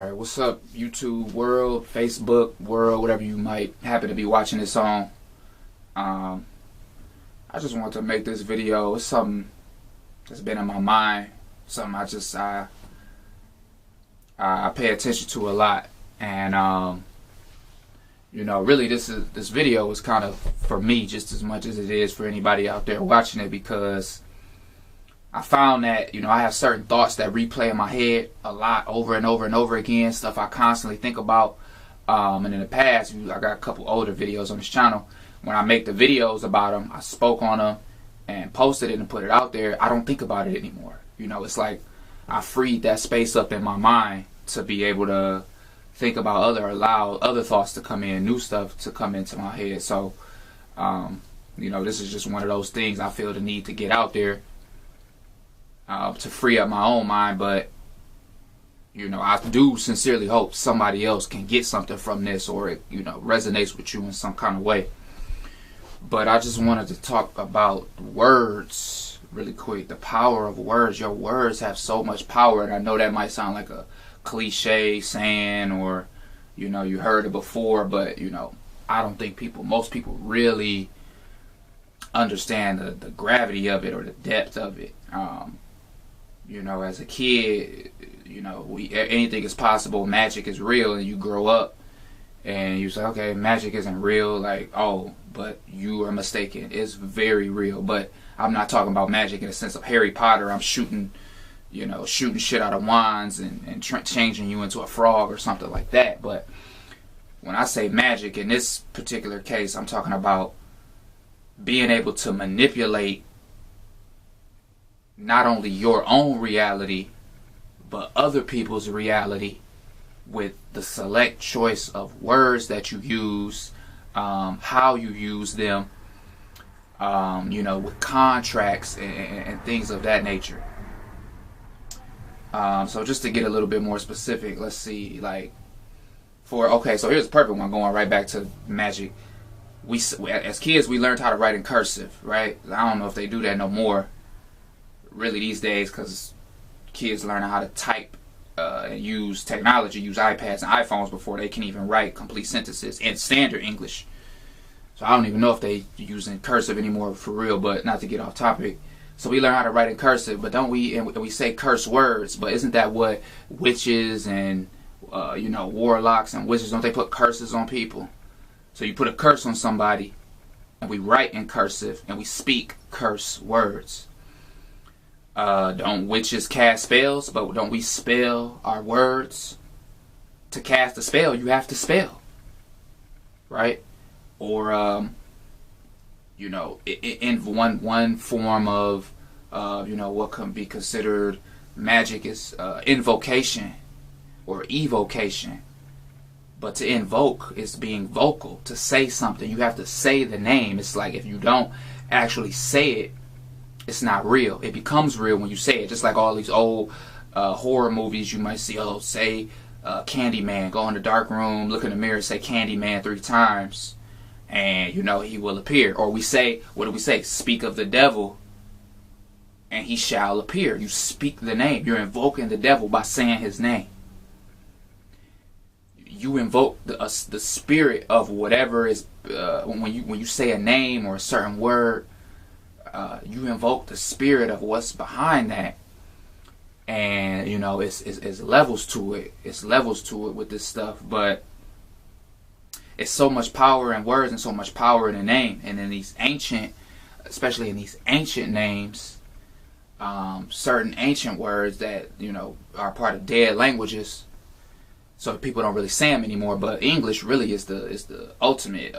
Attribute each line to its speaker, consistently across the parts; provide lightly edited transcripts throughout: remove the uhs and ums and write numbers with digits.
Speaker 1: All right, what's up, YouTube world, Facebook world, whatever you might happen to be watching this on. I just wanted to make this video. It's something that's been in my mind, something I pay attention to a lot, and really this video is kind of for me just as much as it is for anybody out there watching it, because I found that, I have certain thoughts that replay in my head a lot over and over and over again, stuff I constantly think about. And in the past, I got a couple older videos on this channel. When I make the videos about them, I spoke on them and posted it and put it out there. I don't think about it anymore. It's like I freed that space up in my mind to be able to think about allow other thoughts to come in, new stuff to come into my head. So, this is just one of those things I feel the need to get out there. To free up my own mind, but I do sincerely hope somebody else can get something from this, or it resonates with you in some kind of way. But I just wanted to talk about words really quick. The power of words. Your words have so much power, and I know that might sound like a cliche saying, or you heard it before, but I don't think most people really understand the gravity of it or the depth of it. As a kid, anything is possible. Magic is real, and you grow up and you say, okay, magic isn't real. Like, oh, but you are mistaken. It's very real. But I'm not talking about magic in the sense of Harry Potter. I'm shooting shit out of wands and changing you into a frog or something like that. But when I say magic in this particular case, I'm talking about being able to manipulate not only your own reality, but other people's reality with the select choice of words that you use, how you use them, with contracts and things of that nature. So just to get a little bit more specific, let's see, so here's the perfect one, going right back to magic. We as kids, we learned how to write in cursive, right? I don't know if they do that no more really these days, because kids learning how to type and use technology, use iPads and iPhones before they can even write complete sentences in standard English. So I don't even know if they using cursive anymore for real, but not to get off topic. So we learn how to write in cursive, but don't we, and we say curse words, but isn't that what witches and warlocks and wizards, don't they put curses on people? So you put a curse on somebody, and we write in cursive, and we speak curse words. Don't witches cast spells? But don't we spell our words? To cast a spell, you have to spell, right? Or in one form of what can be considered magic is invocation or evocation. But to invoke is being vocal, to say something. You have to say the name. It's like if you don't actually say it, it's not real. It becomes real when you say it. Just like all these old horror movies you might see. Oh, say Candyman. Go in the dark room, look in the mirror, say Candyman 3 times, and he will appear. Or we say, what do we say? Speak of the devil, and he shall appear. You speak the name. You're invoking the devil by saying his name. You invoke the spirit of whatever is when you say a name or a certain word. You invoke the spirit of what's behind that, and it's levels to it. It's levels to it with this stuff, but it's so much power in words and so much power in a name. And in these ancient, especially in these ancient names, certain ancient words that are part of dead languages, so people don't really say them anymore. But English really is the ultimate,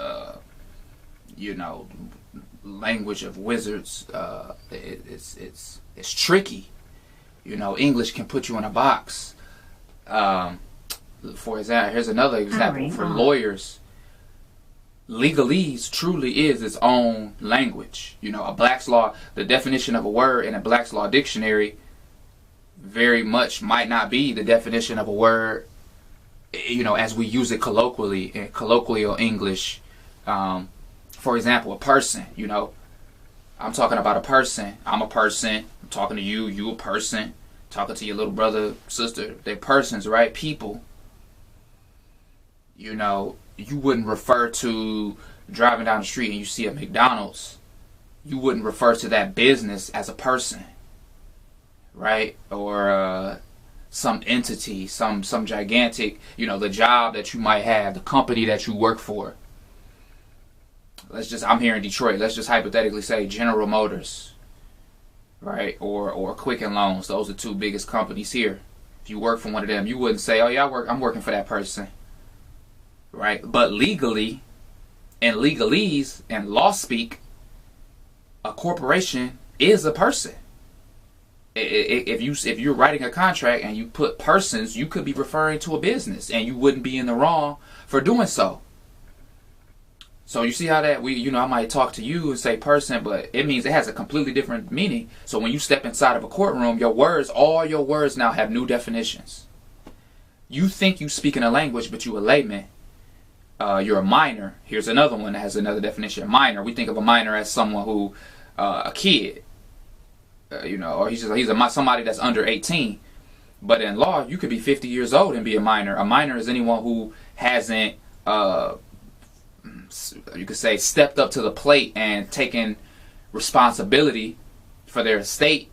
Speaker 1: language of wizards. It's tricky. English can put you in a box. For example, here's another example for lawyers. Legalese truly is its own language. A Black's Law, the definition of a word in a Black's Law dictionary very much might not be the definition of a word, as we use it colloquially in colloquial English. For example, a person, I'm talking about a person. I'm a person. I'm talking to you. You a person. Talking to your little brother, sister. They're persons, right? People. You know, you wouldn't refer to driving down the street and you see a McDonald's. You wouldn't refer to that business as a person, right? Or some entity, some gigantic, you know, the job that you might have, the company that you work for. I'm here in Detroit. Let's just hypothetically say General Motors, right? Or Quicken Loans. Those are two biggest companies here. If you work for one of them, you wouldn't say, "Oh yeah, I'm working for that person," right? But legally, in legalese and law speak, a corporation is a person. If you're writing a contract and you put persons, you could be referring to a business, and you wouldn't be in the wrong for doing so. So you see how that I might talk to you and say person, but it means it has a completely different meaning. So when you step inside of a courtroom, all your words now have new definitions. You think you speak in a language, but you a layman. You're a minor. Here's another one that has another definition. Minor. We think of a minor as someone who, a kid, or he's somebody that's under 18. But in law, you could be 50 years old and be a minor. A minor is anyone who hasn't, you could say, stepped up to the plate and taken responsibility for their estate.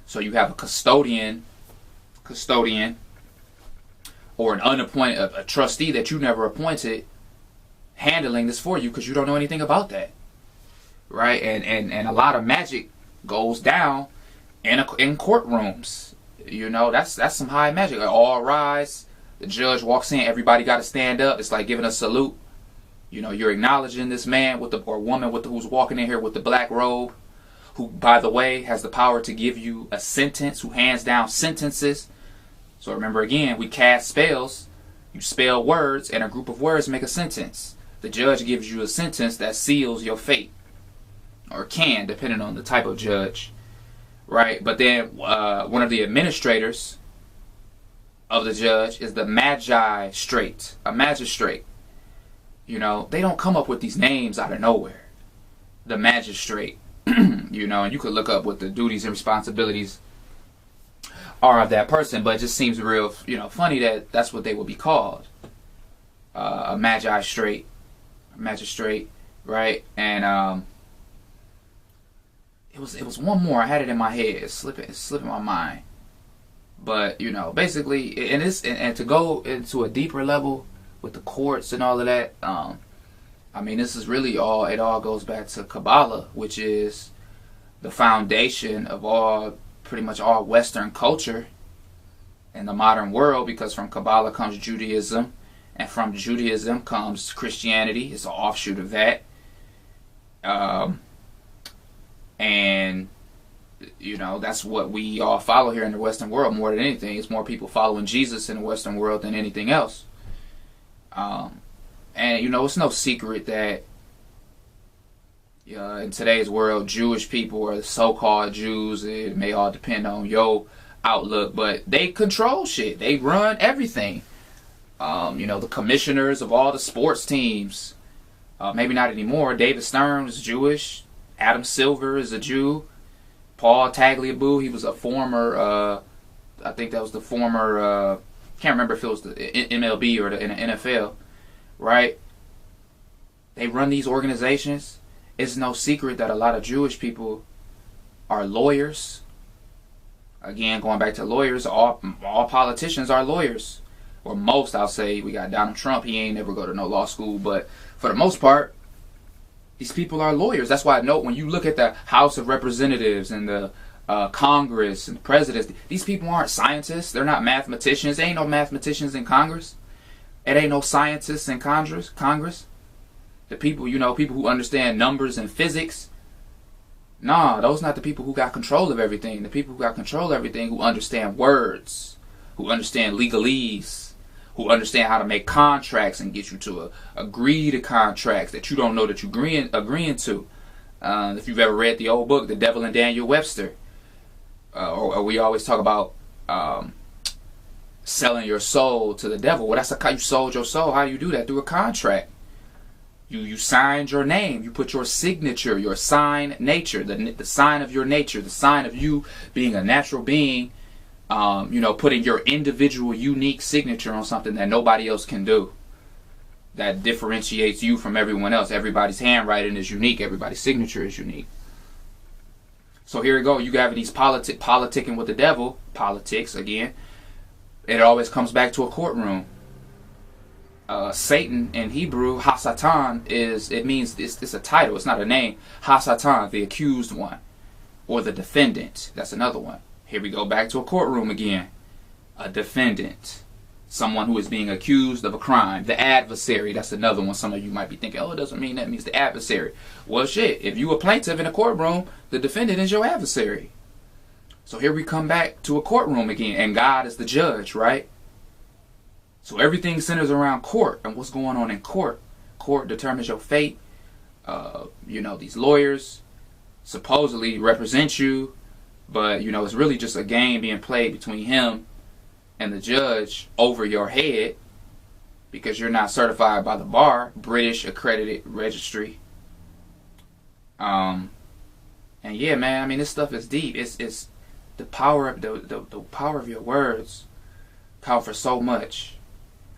Speaker 1: So you have a custodian, or an unappointed, a trustee that you never appointed, handling this for you because you don't know anything about that, right? And a lot of magic goes down in courtrooms. You know, that's some high magic. Like, all rise. The judge walks in. Everybody got to stand up. It's like giving a salute. You know, you're acknowledging this man or woman who's walking in here with the black robe, who, by the way, has the power to give you a sentence, who hands down sentences. So remember, again, we cast spells. You spell words, and a group of words make a sentence. The judge gives you a sentence that seals your fate, or can, depending on the type of judge, right? But then one of the administrators of the judge is the magistrate, a magistrate. You know, they don't come up with these names out of nowhere. The magistrate, and you could look up what the duties and responsibilities are of that person, but it just seems real, funny that that's what they would be called. A magistrate, right? And it was one more. I had it in my head. It's slipping my mind. But basically, and to go into a deeper level with the courts and all of that, this is really it all goes back to Kabbalah, which is the foundation of pretty much all Western culture in the modern world, because from Kabbalah comes Judaism, and from Judaism comes Christianity. It's an offshoot of that. And that's what we all follow here in the Western world more than anything. It's more people following Jesus in the Western world than anything else. And it's no secret that in today's world, Jewish people, or the so-called Jews, it may all depend on your outlook, but they control shit. They run everything. The commissioners of all the sports teams, maybe not anymore. David Stern is Jewish. Adam Silver is a Jew. Paul Tagliabue, he was a former, I think that was the former, can't remember if it was the MLB or the NFL, right? They run these organizations. It's no secret that a lot of Jewish people are lawyers. Again, going back to lawyers, all politicians are lawyers. Or most, I'll say. We got Donald Trump. He ain't never go to no law school. But for the most part, these people are lawyers. That's why I know when you look at the House of Representatives and the Congress and the presidents, these people aren't scientists. They're not mathematicians. There ain't no mathematicians in Congress. It ain't no scientists in Congress. The people, people who understand numbers and physics. Nah, those not the people who got control of everything. The people who got control of everything, who understand words, who understand legalese, who understand how to make contracts and get you to agree to contracts that you don't know that you're agreeing to. If you've ever read the old book, The Devil and Daniel Webster, or we always talk about selling your soul to the devil. Well, that's how you sold your soul. How do you do that? Through a contract. You signed your name. You put your signature, your sign nature, the sign of your nature, the sign of you being a natural being, putting your individual, unique signature on something that nobody else can do. that differentiates you from everyone else. Everybody's handwriting is unique. Everybody's signature is unique. So here we go. You have these politicking with the devil. Politics, again. It always comes back to a courtroom. Satan in Hebrew, Hasatan, it means it's a title. It's not a name. Hasatan, the accused one. Or the defendant. That's another one. Here we go back to a courtroom again. A defendant. Someone who is being accused of a crime. The adversary. That's another one. Some of you might be thinking, oh, it doesn't mean that. It means the adversary. Well, shit. If you a plaintiff in a courtroom, the defendant is your adversary. So here we come back to a courtroom again. And God is the judge, right? So everything centers around court and what's going on in court. Court determines your fate. These lawyers supposedly represent you, but it's really just a game being played between him and the judge over your head, because you're not certified by the bar, British accredited registry. And yeah, man, I mean, this stuff is deep. It's the power of the power of your words count for so much.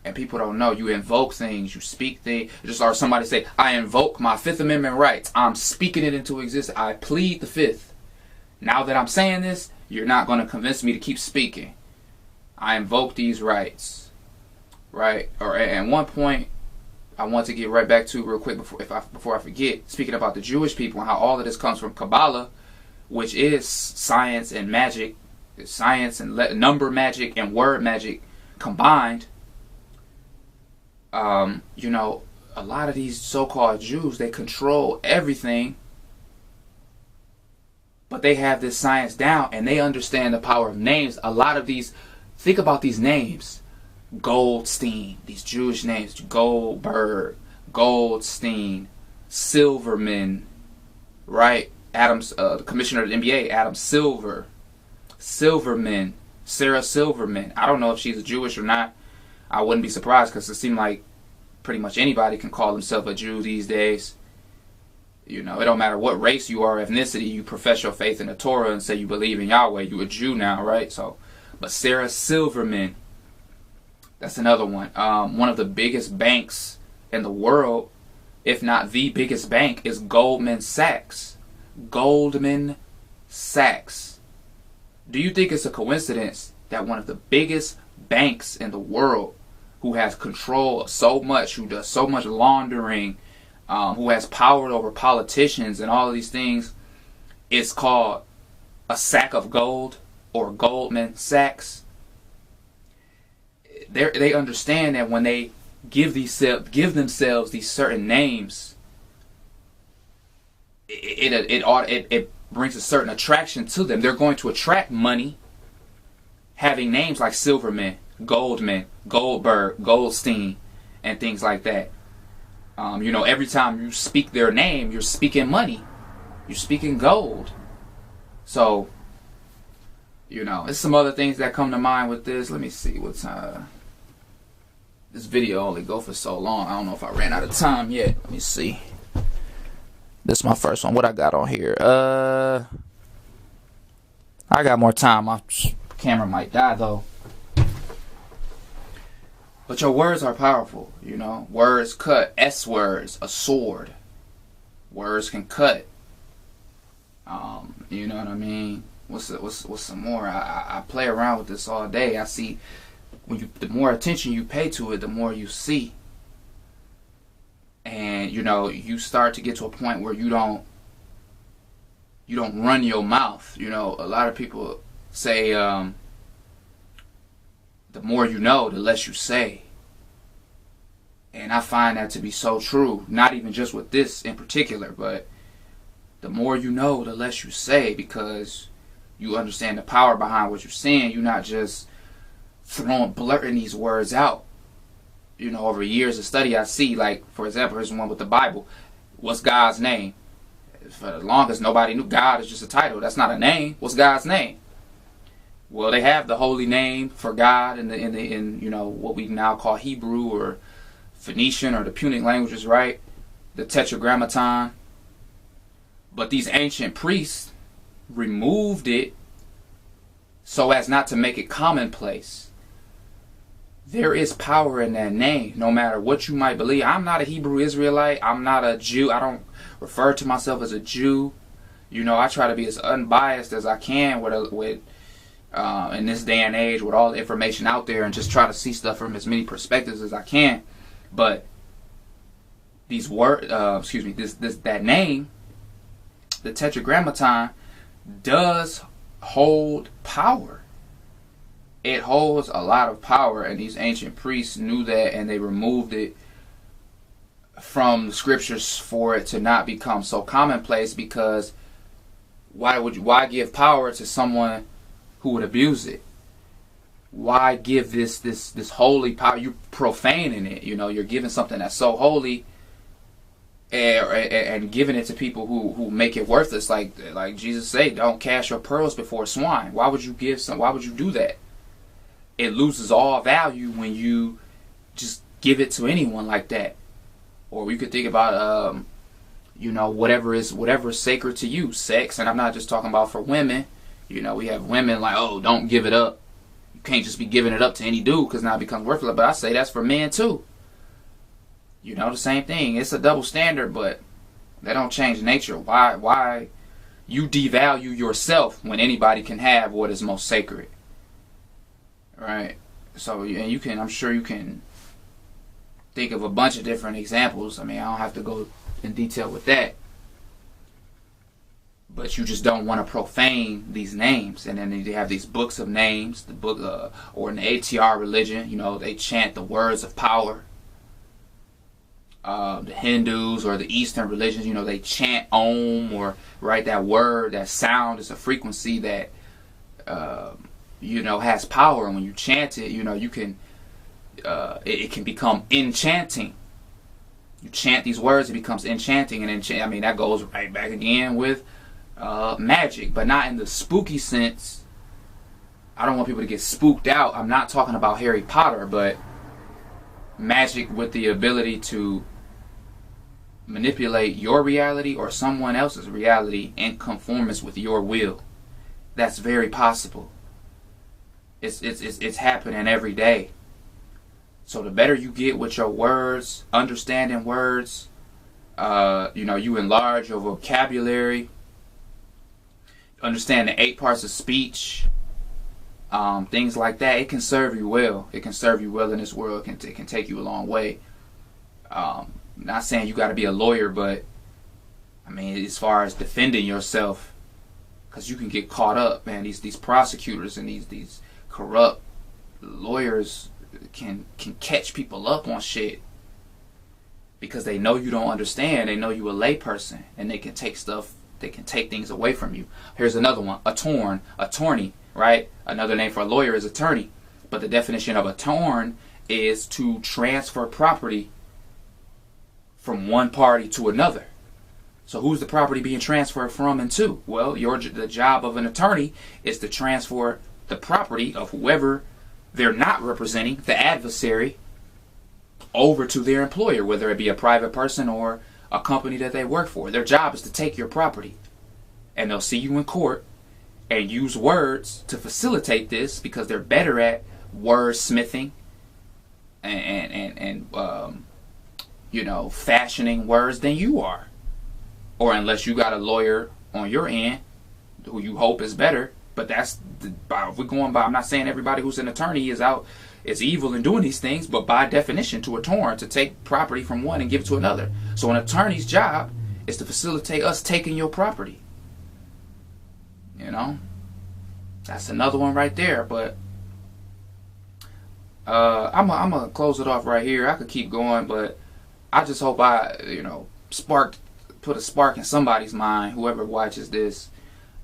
Speaker 1: And people don't know. You invoke things, you speak things. Just or somebody say, I invoke my Fifth Amendment rights. I'm speaking it into existence. I plead the Fifth. Now that I'm saying this, you're not going to convince me to keep speaking. I invoke these rights. Right? Or at one point, I want to get right back to real quick before I forget. Speaking about the Jewish people and how all of this comes from Kabbalah, which is science and magic. Science and number magic and word magic combined. A lot of these so-called Jews, they control everything, but they have this science down and they understand the power of names. A lot of these, think about these names. Goldstein, these Jewish names, Goldberg, Goldstein, Silverman, right? Adams, the commissioner of the NBA, Adam Silver, Silverman, Sarah Silverman. I don't know if she's Jewish or not. I wouldn't be surprised, because it seems like pretty much anybody can call himself a Jew these days. It don't matter what race you are, ethnicity, you profess your faith in the Torah and say you believe in Yahweh, you're a Jew now, right? So, but Sarah Silverman, that's another one. One of the biggest banks in the world, if not the biggest bank, is Goldman Sachs. Goldman Sachs. Do you think it's a coincidence that one of the biggest banks in the world, who has control of so much, who does so much laundering, who has power over politicians and all of these things, is called a sack of gold, or Goldman Sachs? They understand that when they give themselves these certain names, it brings a certain attraction to them. They're going to attract money, having names like Silverman, Goldman, Goldberg, Goldstein, and things like that. Every time you speak their name, you're speaking money. You're speaking gold. So, there's some other things that come to mind with this. Let me see what's this video only go for so long. I don't know if I ran out of time yet. Let me see. This is my first one. What I got on here? I got more time. My camera might die though. But your words are powerful, Words cut. S words, a sword. Words can cut. You know what I mean? What's some more? I play around with this all day. I see the more attention you pay to it, the more you see. And you start to get to a point where you don't run your mouth. A lot of people say the more you know, the less you say. And I find that to be so true. Not even just with this in particular, but the more you know, the less you say, because you understand the power behind what you're saying. You're not just blurting these words out. Over years of study, I see, like, for example, here's one with the Bible. What's God's name? For the longest, nobody knew. God is just a title. That's not a name. What's God's name? Well, they have the holy name for God in what we now call Hebrew or Phoenician or the Punic languages, right? The Tetragrammaton. But these ancient priests removed it so as not to make it commonplace. there is power in that name, no matter what you might believe. I'm not a Hebrew Israelite. I'm not a Jew. I don't refer to myself as a Jew. You know, I try to be as unbiased as I can with in this day and age, with all the information out there, and just try to see stuff from as many perspectives as I can. But these that name, the Tetragrammaton, does hold power. It holds a lot of power, and these ancient priests knew that, and they removed it from the scriptures for it to not become so commonplace. Because why give power to someone who would abuse it? Why give this holy power? You're profaning it. You know, you're giving something that's so holy, and giving it to people who make it worthless. Like Jesus said, don't cast your pearls before swine. Why would you do that? It loses all value when you just give it to anyone like that. Or we could think about you know, whatever is sacred to you, sex. And I'm not just talking about for women. You know, we have women like, oh, don't give it up. You can't just be giving it up to any dude because now it becomes worthless. But I say that's for men too. You know, the same thing. It's a double standard, but they don't change nature. Why you devalue yourself when anybody can have what is most sacred? Right? So, and you can, I'm sure you can think of a bunch of different examples. I mean, I don't have to go in detail with that. But you just don't want to profane these names. And then they have these books of names, the book, or in the ATR religion, you know, they chant the words of power. The Hindus or the Eastern religions, you know, they chant Om, or right, that word, that sound is a frequency that you know, has power. And when you chant it, you know, you can it can become enchanting. You chant these words, it becomes enchanting. And I mean, that goes right back again with magic, but not in the spooky sense. I don't want people to get spooked out. I'm not talking about Harry Potter, but magic with the ability to manipulate your reality or someone else's reality in conformance with your will. That's very possible. It's happening every day. So the better you get with your words, understanding words, you know, you enlarge your vocabulary, understand the 8 parts of speech, things like that. It can serve you well. It can serve you well in this world. It can take you a long way. Not saying you got to be a lawyer, but I mean, as far as defending yourself, because you can get caught up, man. These prosecutors and these corrupt lawyers can catch people up on shit because they know you don't understand. They know you a lay person, and they can take stuff. They can take things away from you. Here's another one: attorney, right? Another name for a lawyer is attorney, but the definition of attorn is to transfer property from one party to another. So who's the property being transferred from and to? Well, the job of an attorney is to transfer the property of whoever they're not representing, the adversary, over to their employer, whether it be a private person or a company that they work for. Their job is to take your property, and they'll see you in court and use words to facilitate this because they're better at wordsmithing and you know, fashioning words than you are. Or unless you got a lawyer on your end who you hope is better. But that's, if we're going by, I'm not saying everybody who's an attorney is evil in doing these things, but by definition, to attorn, to take property from one and give it to another. So an attorney's job is to facilitate us taking your property. You know? That's another one right there. But I'm gonna close it off right here. I could keep going, but I just hope I, you know, put a spark in somebody's mind, whoever watches this.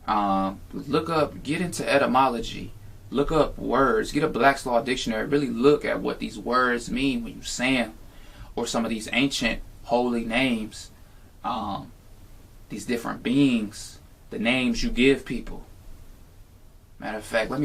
Speaker 1: Get into etymology, look up words, get a Black's Law dictionary, really look at what these words mean when you say them, or some of these ancient holy names, these different beings, the names you give people. Matter of fact, let me